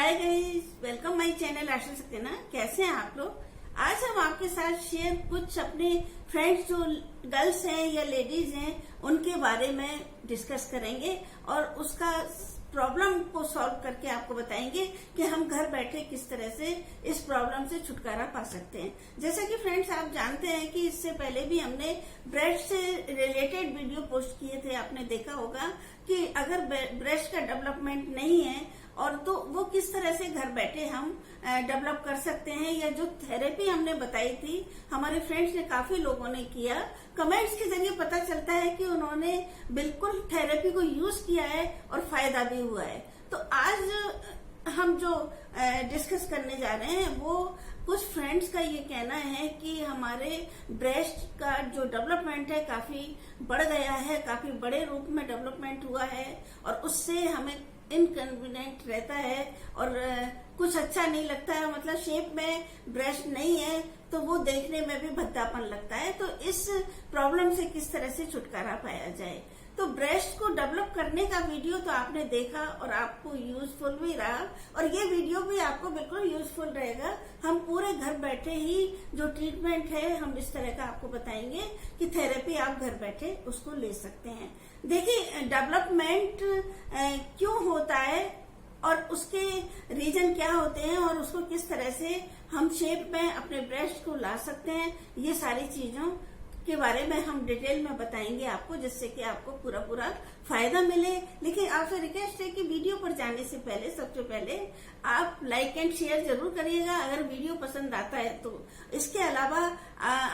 Hi guys, welcome my channel Asha Saxena. कैसे हैं आप लोग? आज हम आपके साथ शेयर कुछ अपने फ्रेंड्स जो गर्ल्स हैं या लेडीज हैं उनके बारे में डिस्कस करेंगे और उसका प्रॉब्लम को सॉल्व करके आपको बताएंगे कि हम घर बैठे किस तरह से इस प्रॉब्लम से छुटकारा पा सकते हैं। जैसा कि फ्रेंड्स आप जानते हैं कि इससे पहले भी हमने ब्रेस्ट से रिलेटेड वीडियो पोस्ट किए थे। आपने देखा होगा कि अगर ब्रेस्ट का डेवलपमेंट नहीं है और तो वो किस तरह से घर बैठे हम डेवलप कर सकते हैं, या जो थेरेपी हमने बताई थी हमारे फ्रेंड्स ने काफी लोगों ने किया। कमेंट्स के जरिए पता चलता है कि उन्होंने बिल्कुल थेरेपी को यूज किया है और फायदा भी हुआ है। तो आज हम जो डिस्कस करने जा रहे हैं वो कुछ फ्रेंड्स का ये कहना है कि हमारे ब्रेस्ट का जो डेवलपमेंट है काफी बढ़ गया है, काफी बड़े रूप में डेवलपमेंट हुआ है और उससे हमें इनकन्वीनियंट रहता है और कुछ अच्छा नहीं लगता है। मतलब शेप में ब्रेस्ट नहीं है तो वो देखने में भी भद्दापन लगता है। तो इस प्रॉब्लम से किस तरह से छुटकारा पाया जाए, तो ब्रेस्ट को डेवलप करने का वीडियो तो आपने देखा और आपको यूजफुल भी रहा और ये वीडियो भी आपको बिल्कुल यूजफुल रहेगा। हम पूरे घर बैठे ही जो ट्रीटमेंट है हम इस तरह का आपको बताएंगे कि थेरेपी आप घर बैठे उसको ले सकते हैं। देखिए, डेवलपमेंट क्यों होता है और उसके रीजन क्या होते हैं और उसको किस तरह से हम शेप में अपने ब्रेस्ट को ला सकते हैं, ये सारी चीजों के बारे में हम डिटेल में बताएंगे आपको, जिससे कि आपको पूरा फायदा मिले। लेकिन आपसे रिक्वेस्ट है कि वीडियो पर जाने से पहले सबसे पहले आप लाइक एंड शेयर जरूर करिएगा अगर वीडियो पसंद आता है तो। इसके अलावा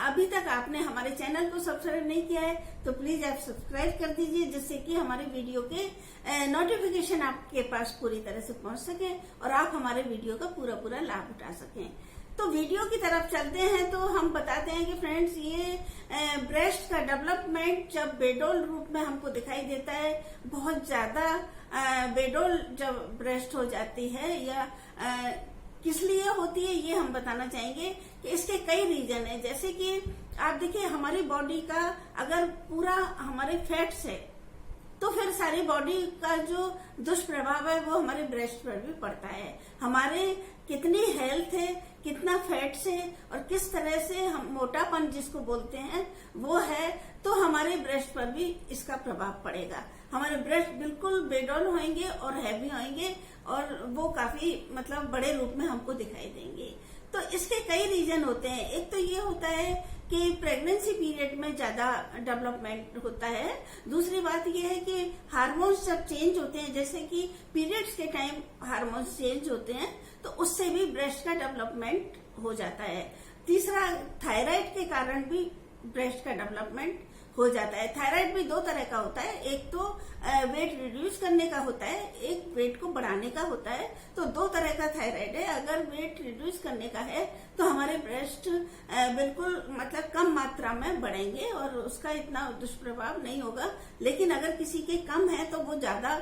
अभी तक आपने हमारे चैनल को सब्सक्राइब नहीं किया है तो प्लीज आप सब्सक्राइब कर दीजिए, जिससे कि हमारे वीडियो के नोटिफिकेशन आपके पास पूरी तरह से पहुंच सके और आप हमारे वीडियो का पूरा लाभ उठा सकें। तो वीडियो की तरफ चलते हैं तो हम बताते हैं कि फ्रेंड्स ये ब्रेस्ट का डेवलपमेंट जब बेडोल रूप में हमको दिखाई देता है, बहुत ज्यादा बेडोल जब ब्रेस्ट हो जाती है या किस लिए होती है ये हम बताना चाहेंगे कि इसके कई रीजन है। जैसे कि आप देखिए, हमारी बॉडी का अगर पूरा हमारे फैट्स है तो फिर सारी बॉडी का जो दुष्प्रभाव है वो हमारे ब्रेस्ट पर भी पड़ता है। हमारे कितनी हेल्थ है, कितना फैट्स है और किस तरह से हम मोटापन जिसको बोलते हैं वो है, तो हमारे ब्रेस्ट पर भी इसका प्रभाव पड़ेगा। हमारे ब्रेस्ट बिल्कुल बेडोल होंगे और हैवी होंगे और वो काफी मतलब बड़े रूप में हमको दिखाई देंगे। तो इसके कई रीजन होते हैं। एक तो ये होता है कि प्रेगनेंसी पीरियड में ज्यादा डेवलपमेंट होता है। दूसरी बात ये है कि हार्मोन्स जब चेंज होते हैं, जैसे कि पीरियड्स के टाइम हार्मोन्स चेंज होते हैं तो उससे भी ब्रेस्ट का डेवलपमेंट हो जाता है। तीसरा, थायराइड के कारण भी ब्रेस्ट का डेवलपमेंट हो जाता है। थायराइड भी दो तरह का होता है, एक तो वेट रिड्यूस करने का होता है, एक वेट को बढ़ाने का होता है। तो दो तरह का थायराइड है। अगर वेट रिड्यूस करने का है तो हमारे ब्रेस्ट बिल्कुल मतलब कम मात्रा में बढ़ेंगे और उसका इतना दुष्प्रभाव नहीं होगा। लेकिन अगर किसी के कम है तो वो ज्यादा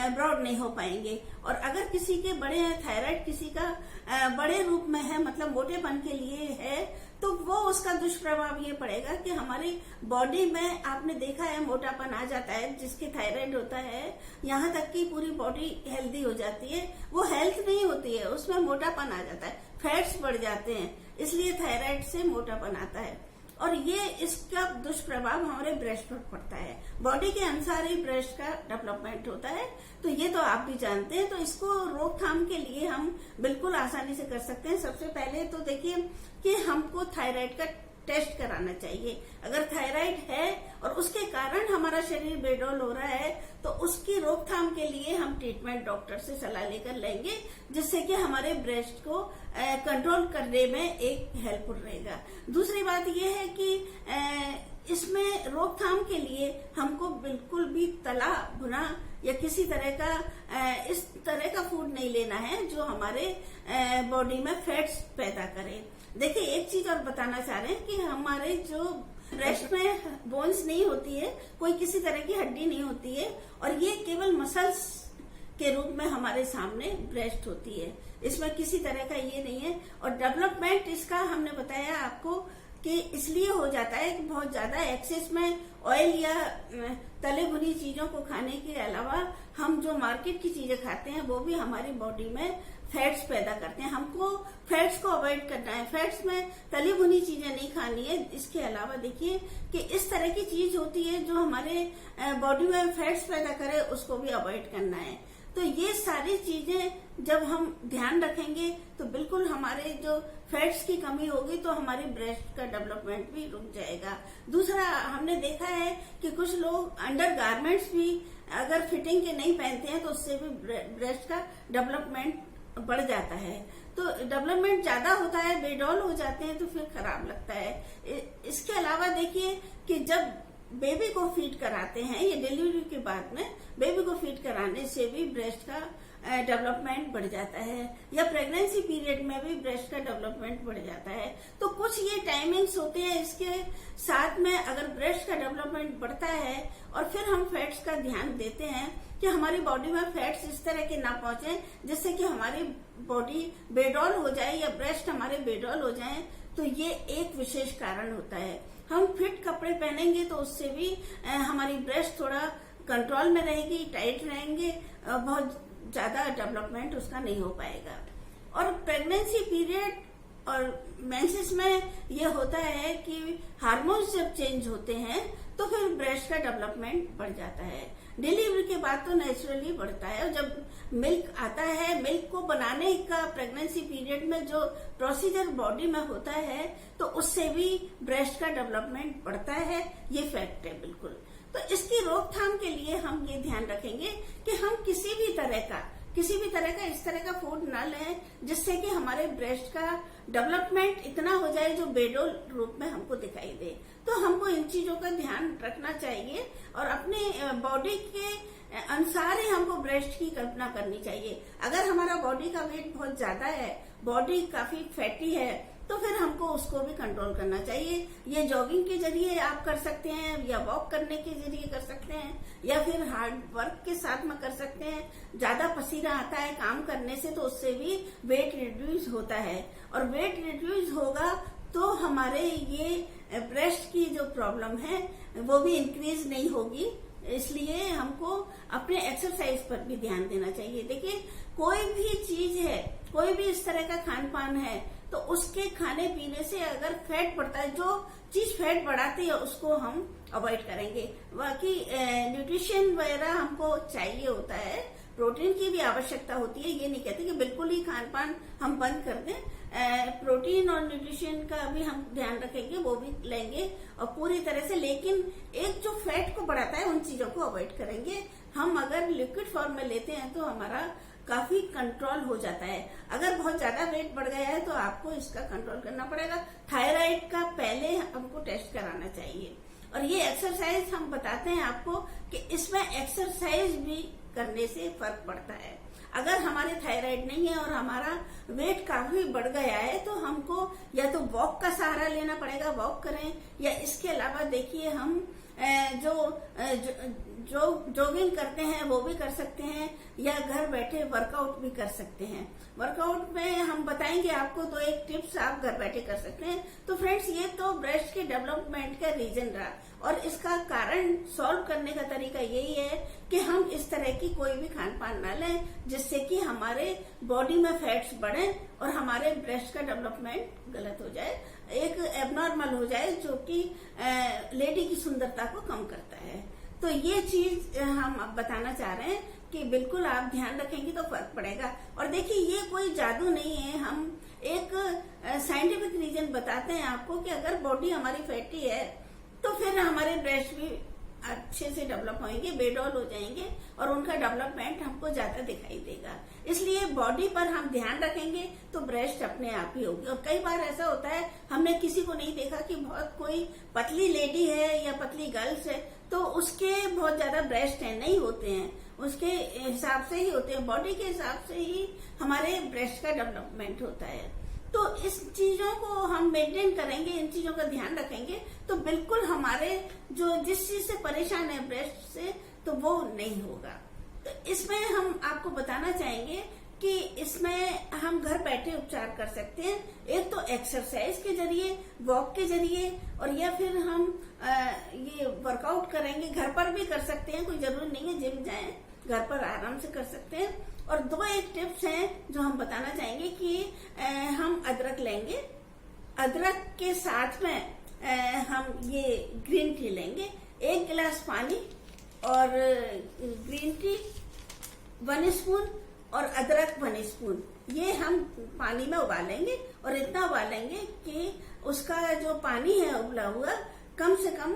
ब्रॉड नहीं हो पाएंगे। और अगर किसी के बड़े हैं, थायराइड किसी का बड़े रूप में है, मतलब मोटेपन के लिए है, तो वो उसका दुष्प्रभाव ये पड़ेगा कि हमारी बॉडी में आपने देखा है मोटापन आ जाता है। जिसके थायराइड होता है यहाँ तक कि पूरी बॉडी हेल्दी हो जाती है, वो हेल्थ नहीं होती है, उसमें मोटापन आ जाता है, फैट्स बढ़ जाते हैं, इसलिए थायराइड से मोटापन आता है और ये इसका दुष्प्रभाव हमारे ब्रेस्ट पर पड़ता है। बॉडी के अनुसार ही ब्रेस्ट का डेवलपमेंट होता है, तो ये तो आप भी जानते हैं। तो इसको रोकथाम के लिए हम बिल्कुल आसानी से कर सकते हैं। सबसे पहले तो देखिए कि हमको थायराइड का टेस्ट कराना चाहिए। अगर थायराइड है और उसके कारण हमारा शरीर बेडोल हो रहा है तो उसकी रोकथाम के लिए हम ट्रीटमेंट डॉक्टर से सलाह लेकर लेंगे, जिससे कि हमारे ब्रेस्ट को कंट्रोल करने में एक हेल्पफुल रहेगा। दूसरी बात यह है कि इसमें रोकथाम के लिए हमको बिल्कुल भी तला भुना या किसी तरह का इस तरह का फूड नहीं लेना है जो हमारे बॉडी में फैट्स पैदा करे। देखिए, एक चीज और बताना चाह रहे हैं कि हमारे जो ब्रेस्ट में बोन्स नहीं होती है, कोई किसी तरह की हड्डी नहीं होती है और ये केवल मसल्स के रूप में हमारे सामने ब्रेस्ट होती है। इसमें किसी तरह का ये नहीं है। और डेवलपमेंट इसका हमने बताया आपको कि इसलिए हो जाता है कि बहुत ज्यादा एक्सेस में ऑयल या तले भुनी चीजों को खाने के अलावा हम जो मार्केट की चीजें खाते हैं वो भी हमारी बॉडी में फैट्स पैदा करते हैं। हमको फैट्स को अवॉइड करना है, फैट्स में तली भुनी चीजें नहीं खानी है। इसके अलावा देखिए कि इस तरह की चीज होती है जो हमारे बॉडी में फैट्स पैदा करे, उसको भी अवॉइड करना है। तो ये सारी चीजें जब हम ध्यान रखेंगे तो बिल्कुल हमारे जो फैट्स की कमी होगी तो हमारी ब्रेस्ट का डेवलपमेंट भी रुक जाएगा। दूसरा, हमने देखा है कि कुछ लोग अंडर गारमेंट्स भी अगर फिटिंग के नहीं पहनते हैं तो उससे भी ब्रेस्ट का डेवलपमेंट बढ़ जाता है। तो डेवलपमेंट ज्यादा होता है, बेडॉल हो जाते हैं तो फिर खराब लगता है। इसके अलावा देखिए कि जब बेबी को फीड कराते हैं या डिलीवरी के बाद में बेबी को फीड कराने से भी ब्रेस्ट का डेवलपमेंट बढ़ जाता है, या प्रेगनेंसी पीरियड में भी ब्रेस्ट का डेवलपमेंट बढ़ जाता है। तो कुछ ये टाइमिंग्स होते हैं। इसके साथ में अगर ब्रेस्ट का डेवलपमेंट बढ़ता है और फिर हम फैट्स का ध्यान देते हैं कि हमारी बॉडी में फैट्स इस तरह के ना पहुंचे जिससे कि हमारी बॉडी बेडॉल हो जाए या ब्रेस्ट हमारे बेडॉल हो जाए, तो ये एक विशेष कारण होता है। हम फिट कपड़े पहनेंगे तो उससे भी हमारी ब्रेस्ट थोड़ा कंट्रोल में रहेगी, टाइट रहेंगे, बहुत ज्यादा डेवलपमेंट उसका नहीं हो पाएगा। और प्रेगनेंसी पीरियड और मेंसेस में ये होता है कि हार्मोन्स जब चेंज होते हैं तो फिर ब्रेस्ट का डेवलपमेंट बढ़ जाता है। डिलीवरी के बाद तो नेचुरली बढ़ता है। और जब मिल्क आता है, मिल्क को बनाने का प्रेगनेंसी पीरियड में जो प्रोसीजर बॉडी में होता है तो उससे भी ब्रेस्ट का डेवलपमेंट बढ़ता है। ये फैक्ट है बिल्कुल। तो इसकी रोकथाम के लिए हम ये ध्यान रखेंगे कि हम किसी भी तरह का इस तरह का फूड न लें जिससे कि हमारे ब्रेस्ट का डेवलपमेंट इतना हो जाए जो बेडोल रूप में हमको दिखाई दे। तो हमको इन चीजों का ध्यान रखना चाहिए और अपने बॉडी के अनुसार ही हमको ब्रेस्ट की कल्पना करनी चाहिए। अगर हमारा बॉडी का वेट बहुत ज्यादा है, बॉडी काफी फैटी है, तो फिर हमको उसको भी कंट्रोल करना चाहिए। ये जॉगिंग के जरिए आप कर सकते हैं, या वॉक करने के जरिए कर सकते हैं, या फिर हार्ड वर्क के साथ में कर सकते हैं। ज्यादा पसीना आता है काम करने से तो उससे भी वेट रिड्यूस होता है, और वेट रिड्यूस होगा तो हमारे ये ब्रेस्ट की जो प्रॉब्लम है वो भी इंक्रीज नहीं होगी। इसलिए हमको अपने एक्सरसाइज पर भी ध्यान देना चाहिए। देखिए, कोई भी चीज है, कोई भी इस तरह का खान पान है तो उसके खाने पीने से अगर फैट बढ़ता है, जो चीज फैट बढ़ाती है उसको हम अवॉइड करेंगे। बाकी न्यूट्रिशन वगैरह हमको चाहिए होता है, प्रोटीन की भी आवश्यकता होती है। ये नहीं कहते कि बिल्कुल ही खान पान हम बंद कर दें। प्रोटीन और न्यूट्रिशन का भी हम ध्यान रखेंगे, वो भी लेंगे और पूरी तरह से। लेकिन एक जो फैट को बढ़ाता है उन चीजों को अवॉइड करेंगे। हम अगर लिक्विड फॉर्म में लेते हैं तो हमारा काफी कंट्रोल हो जाता है। अगर बहुत ज्यादा वेट बढ़ गया है तो आपको इसका कंट्रोल करना पड़ेगा। थायराइड का पहले हमको टेस्ट कराना चाहिए। और ये एक्सरसाइज हम बताते हैं आपको कि इसमें एक्सरसाइज भी करने से फर्क पड़ता है। अगर हमारे थायराइड नहीं है और हमारा वेट काफी बढ़ गया है तो हमको या तो वॉक का सहारा लेना पड़ेगा, वॉक करें, या इसके अलावा देखिए हम जो जॉगिंग करते हैं वो भी कर सकते हैं, या घर बैठे वर्कआउट भी कर सकते हैं। वर्कआउट में हम बताएंगे आपको, तो एक टिप्स आप घर बैठे कर सकते हैं। तो फ्रेंड्स, ये तो ब्रेस्ट के डेवलपमेंट का रीजन रहा, और इसका कारण सॉल्व करने का तरीका यही है कि हम इस तरह की कोई भी खान पान न लें जिससे कि हमारे बॉडी में फैट्स बढ़े और हमारे ब्रेस्ट का डेवलपमेंट गलत हो जाए, एक एबनॉर्मल हो जाए, जो कि लेडी की सुंदरता को कम करता है। तो ये चीज हम अब बताना चाह रहे हैं कि बिल्कुल आप ध्यान रखेंगे तो फर्क पड़ेगा। और देखिए, ये कोई जादू नहीं है, हम एक साइंटिफिक रीजन बताते हैं आपको कि अगर बॉडी हमारी फैटी है तो फिर हमारे ब्रेस्ट भी अच्छे से डेवलप होंगे, बेडॉल हो जाएंगे और उनका डेवलपमेंट हमको ज्यादा दिखाई देगा। इसलिए बॉडी पर हम ध्यान रखेंगे तो ब्रेस्ट अपने आप ही होगी। और कई बार ऐसा होता है, हमने किसी को नहीं देखा कि बहुत कोई पतली लेडी है या पतली गर्ल्स है तो उसके बहुत ज्यादा ब्रेस्ट है, नहीं होते हैं, उसके हिसाब से ही होते हैं, बॉडी के हिसाब से ही हमारे ब्रेस्ट का डेवलपमेंट होता है। तो इस चीजों को हम मेंटेन करेंगे, इन चीजों का ध्यान रखेंगे तो बिल्कुल हमारे जो जिस चीज से परेशान है ब्रेस्ट से, तो वो नहीं होगा। तो इसमें हम आपको बताना चाहेंगे कि इसमें हम घर बैठे उपचार कर सकते हैं। एक तो एक्सरसाइज के जरिए, वॉक के जरिए, और या फिर हम ये वर्कआउट करेंगे, घर पर भी कर सकते हैं, कोई जरूरी नहीं है जिम जाएं, घर पर आराम से कर सकते हैं। और दो एक टिप्स हैं जो हम बताना चाहेंगे कि हम अदरक लेंगे, अदरक के साथ में हम ये ग्रीन टी लेंगे, 1 गिलास पानी और ग्रीन टी 1 स्पून और अदरक 1 स्पून, ये हम पानी में उबालेंगे। और इतना उबालेंगे कि उसका जो पानी है उबला हुआ कम से कम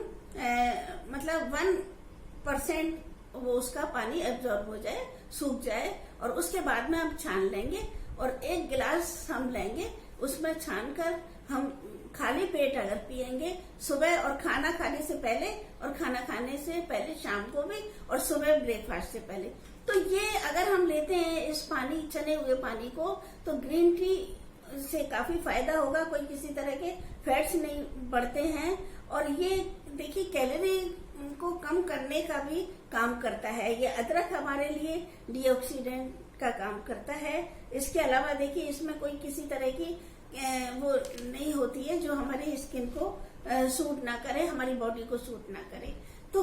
मतलब 1% वो उसका पानी एब्जॉर्ब हो जाए, सूख जाए। और उसके बाद में हम छान लेंगे और 1 गिलास हम लेंगे, उसमें छान कर हम खाली पेट अगर पिएंगे सुबह और खाना खाने से पहले और खाना खाने से पहले शाम को भी और सुबह ब्रेकफास्ट से पहले, तो ये अगर हम लेते हैं इस पानी, चने हुए पानी को, तो ग्रीन टी से काफी फायदा होगा। कोई किसी तरह के फैट्स नहीं बढ़ते हैं। और ये देखिए कैलोरी को कम करने का भी काम करता है। ये अदरक हमारे लिए डीऑक्सीडेंट का काम करता है। इसके अलावा देखिए इसमें कोई किसी तरह की वो नहीं होती है जो हमारी स्किन को सूट ना करे, हमारी बॉडी को सूट ना करे। तो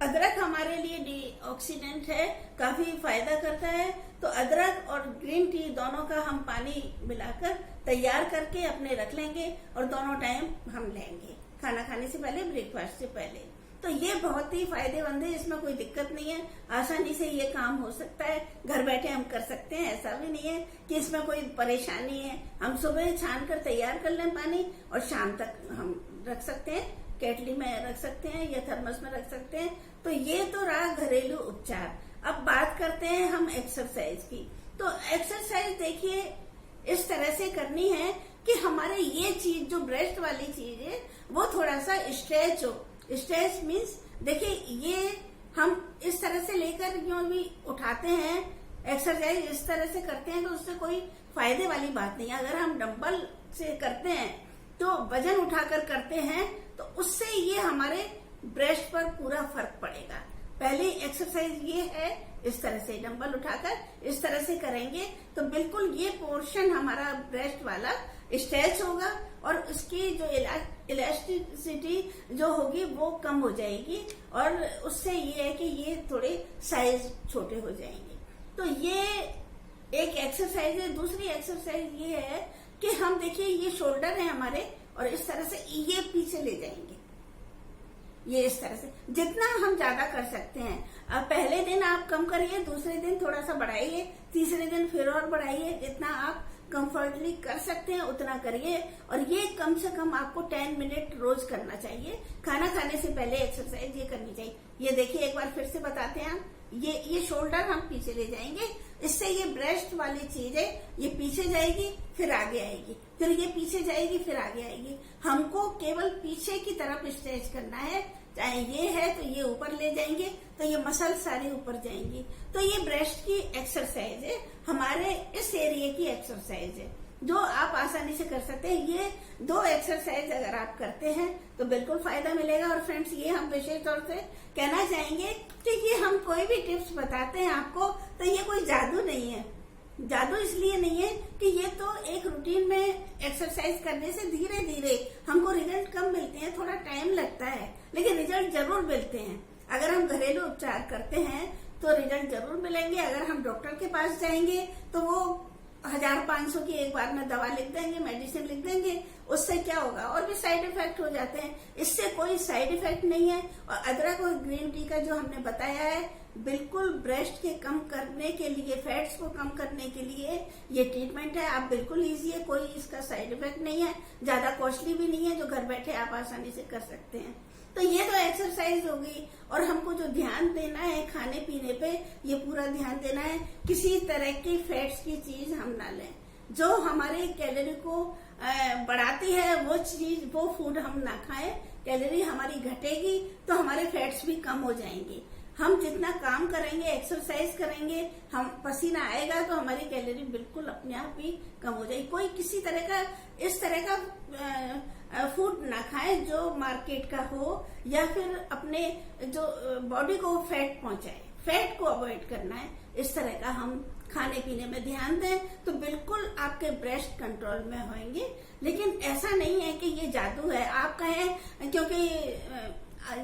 अदरक हमारे लिए डीऑक्सीडेंट है, काफी फायदा करता है। तो अदरक और ग्रीन टी दोनों का हम पानी मिलाकर तैयार करके अपने रख लेंगे और दोनों टाइम हम लेंगे, खाना खाने से पहले, ब्रेकफास्ट से पहले। तो ये बहुत ही फायदेमंद है, इसमें कोई दिक्कत नहीं है, आसानी से ये काम हो सकता है, घर बैठे हम कर सकते हैं। ऐसा भी नहीं है कि इसमें कोई परेशानी है। हम सुबह छान कर तैयार कर लें पानी और शाम तक हम रख सकते हैं, केटली में रख सकते हैं या थर्मस में रख सकते हैं। तो ये तो रहा घरेलू उपचार। अब बात करते हैं हम एक्सरसाइज की। तो एक्सरसाइज देखिए इस तरह से करनी है कि हमारे ये चीज जो ब्रेस्ट वाली चीज है वो थोड़ा सा स्ट्रेच हो। स्ट्रेच मीन्स देखिए ये हम इस तरह से लेकर जो भी उठाते हैं, एक्सरसाइज इस तरह से करते हैं, तो उससे कोई फायदे वाली बात नहीं है। अगर हम डंबल से करते हैं तो वजन उठाकर करते हैं तो उससे ये हमारे ब्रेस्ट पर पूरा फर्क पड़ेगा। पहली एक्सरसाइज ये है, इस तरह से डंबल उठाकर इस तरह से करेंगे तो बिल्कुल ये पोर्शन हमारा ब्रेस्ट वाला स्ट्रेच होगा और उसकी जो इलास्टिसिटी जो होगी वो कम हो जाएगी और उससे ये है कि ये थोड़े साइज छोटे हो जाएंगे। तो ये एक एक्सरसाइज है। दूसरी एक्सरसाइज ये है कि हम देखिए ये शोल्डर है हमारे और इस तरह से ये पीछे ले जाएंगे, ये इस तरह से जितना हम ज्यादा कर सकते हैं। अब पहले दिन आप कम करिए, दूसरे दिन थोड़ा सा बढ़ाइए, तीसरे दिन फिर और बढ़ाइए, जितना आप कंफर्टली कर सकते हैं उतना करिए। और ये कम से कम आपको 10 मिनट रोज करना चाहिए। खाना खाने से पहले एक्सरसाइज ये करनी चाहिए। ये देखिए एक बार फिर से बताते हैं हम, ये शोल्डर हम पीछे ले जाएंगे, इससे ये ब्रेस्ट वाली चीज है ये पीछे जाएगी फिर आगे आएगी, फिर ये पीछे जाएगी फिर आगे आएगी। हमको केवल पीछे की तरफ स्ट्रेच करना है। चाहे ये है तो ये ऊपर ले जाएंगे तो ये मसल सारे ऊपर जाएंगी। तो ये ब्रेस्ट की एक्सरसाइज है, हमारे इस एरिया की एक्सरसाइज है जो आप आसानी से कर सकते हैं। ये 2 एक्सरसाइज अगर आप करते हैं तो बिल्कुल फायदा मिलेगा। और फ्रेंड्स ये हम विशेष तौर से कहना चाहेंगे कि ये हम कोई भी टिप्स बताते हैं आपको तो ये कोई जादू नहीं है। जादू इसलिए नहीं है कि ये तो एक रूटीन में एक्सरसाइज करने से धीरे धीरे हमको रिजल्ट कम मिलते हैं, थोड़ा टाइम लगता है लेकिन रिजल्ट जरूर मिलते हैं। अगर हम घरेलू उपचार करते हैं तो रिजल्ट जरूर मिलेंगे। अगर हम डॉक्टर के पास जाएंगे तो वो 1500 की एक बार में दवा लिख देंगे, मेडिसिन लिख देंगे, उससे क्या होगा और भी साइड इफेक्ट हो जाते हैं। इससे कोई साइड इफेक्ट नहीं है। और अदरक और ग्रीन टी का जो हमने बताया है बिल्कुल ब्रेस्ट के कम करने के लिए, फैट्स को कम करने के लिए ये ट्रीटमेंट है। आप बिल्कुल लीजिए, कोई इसका साइड इफेक्ट नहीं है, ज्यादा कॉस्टली भी नहीं है, जो घर बैठे आप आसानी से कर सकते हैं। तो ये तो एक्सरसाइज होगी। और हमको जो ध्यान देना है खाने पीने पे, ये पूरा ध्यान देना है किसी तरह की फैट्स की चीज हम ना लें। जो हमारे कैलोरी को बढ़ाती है वो चीज, वो फूड हम ना खाएं। कैलोरी हमारी घटेगी तो हमारे फैट्स भी कम हो जाएंगे। हम जितना काम करेंगे, एक्सरसाइज करेंगे, हम पसीना आएगा तो हमारी कैलोरी बिल्कुल अपने आप ही कम हो जाएगी। कोई किसी तरह का इस तरह का फूड ना खाए जो मार्केट का हो या फिर अपने जो बॉडी को फैट पहुंचाए। फैट को अवॉइड करना है, इस तरह का हम खाने पीने में ध्यान दें तो बिल्कुल आपके ब्रेस्ट कंट्रोल में होंगे। लेकिन ऐसा नहीं है कि ये जादू है, आप कहें, क्योंकि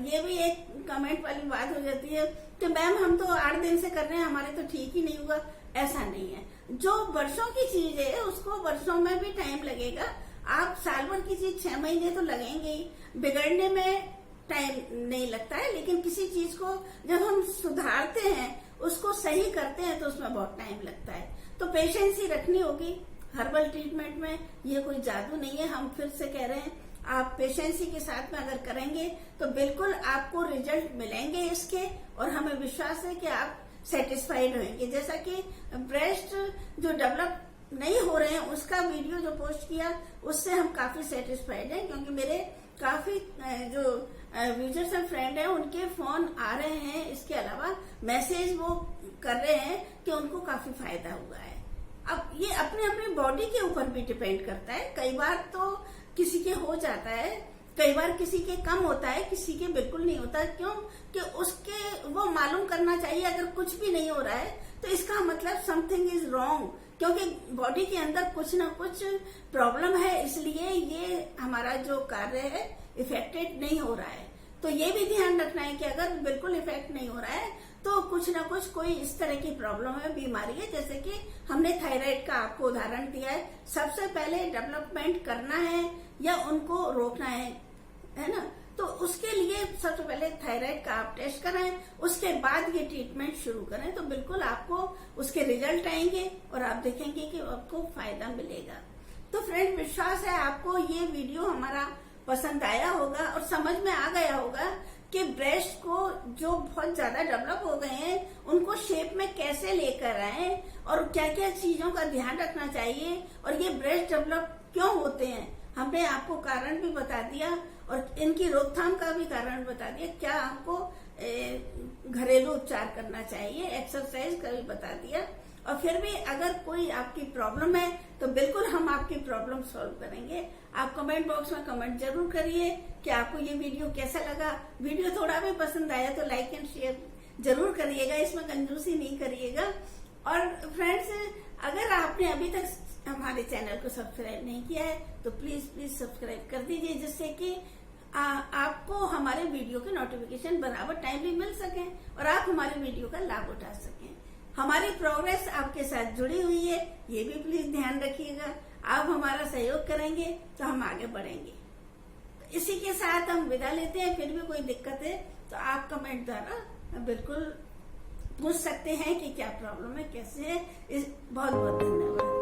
ये भी एक कमेंट वाली बात हो जाती है कि मैम हम तो 8 दिन से कर रहे हैं, हमारे तो ठीक ही नहीं हुआ। ऐसा नहीं है, जो वर्षों की चीज है उसको वर्षों में भी टाइम लगेगा। आप साल भर की चीज 6 महीने तो लगेंगे ही, बिगड़ने में टाइम नहीं लगता है। लेकिन किसी चीज को जब हम सुधारते हैं, उसको सही करते हैं, तो उसमें बहुत टाइम लगता है। तो पेशेंस ही रखनी होगी हर्बल ट्रीटमेंट में। ये कोई जादू नहीं है, हम फिर से कह रहे हैं, आप पेशेंसी के साथ में अगर करेंगे तो बिल्कुल आपको रिजल्ट मिलेंगे इसके, और हमें विश्वास है कि आप सेटिस्फाइड होंगे। जैसा कि ब्रेस्ट जो डेवलप नहीं हो रहे हैं, उसका वीडियो जो पोस्ट किया उससे हम काफी सेटिस्फाइड हैं, क्योंकि मेरे काफी जो यूजर्स एंड फ्रेंड हैं उनके फोन आ रहे हैं, इसके अलावा मैसेज वो कर रहे हैं कि उनको काफी फायदा हुआ है। अब ये अपने अपने बॉडी के ऊपर भी डिपेंड करता है। कई बार तो किसी के हो जाता है, कई बार किसी के कम होता है, किसी के बिल्कुल नहीं होता। क्यों? कि उसके वो मालूम करना चाहिए, अगर कुछ भी नहीं हो रहा है तो इसका मतलब समथिंग इज रॉन्ग, क्योंकि बॉडी के अंदर कुछ ना कुछ प्रॉब्लम है, इसलिए ये हमारा जो कार्य है इफेक्टेड नहीं हो रहा है। तो ये भी ध्यान रखना है कि अगर बिल्कुल इफेक्ट नहीं हो रहा है तो कुछ ना कुछ कोई इस तरह की प्रॉब्लम है, बीमारी है। जैसे कि हमने थायराइड का आपको उदाहरण दिया है, सबसे पहले डेवलपमेंट करना है या उनको रोकना है ना? तो उसके लिए सबसे पहले थायराइड का आप टेस्ट कराएं, उसके बाद ये ट्रीटमेंट शुरू करें, तो बिल्कुल आपको उसके रिजल्ट आएंगे और आप देखेंगे कि आपको फायदा मिलेगा। तो फ्रेंड, विश्वास है आपको ये वीडियो हमारा पसंद आया होगा और समझ में आ गया होगा कि ब्रेस्ट को जो बहुत ज्यादा डेवलप हो गए हैं उनको शेप में कैसे लेकर आए और क्या क्या चीजों का ध्यान रखना चाहिए, और ये ब्रेस्ट डेवलप क्यों होते हैं हमने आपको कारण भी बता दिया और इनकी रोकथाम का भी कारण बता दिया। क्या आपको घरेलू उपचार करना चाहिए, एक्सरसाइज का भी बता दिया। और फिर भी अगर कोई आपकी प्रॉब्लम है तो बिल्कुल हम आपकी प्रॉब्लम सॉल्व करेंगे। आप कमेंट बॉक्स में कमेंट जरूर करिए कि आपको ये वीडियो कैसा लगा। वीडियो थोड़ा भी पसंद आया तो लाइक एंड शेयर जरूर करिएगा, इसमें कंजूसी नहीं करिएगा। और फ्रेंड्स, अगर आपने अभी तक हमारे चैनल को सब्सक्राइब नहीं किया है तो प्लीज सब्सक्राइब कर दीजिए, जिससे कि आपको हमारे वीडियो के नोटिफिकेशन बराबर टाइमली मिल सके और आप हमारे वीडियो का लाभ उठा सकें। हमारी प्रोग्रेस आपके साथ जुड़ी हुई है, ये भी प्लीज ध्यान रखिएगा। आप हमारा सहयोग करेंगे तो हम आगे बढ़ेंगे। तो इसी के साथ हम विदा लेते हैं। फिर भी कोई दिक्कत है तो आप कमेंट द्वारा बिल्कुल पूछ सकते हैं कि क्या प्रॉब्लम है, कैसे है। बहुत बहुत धन्यवाद।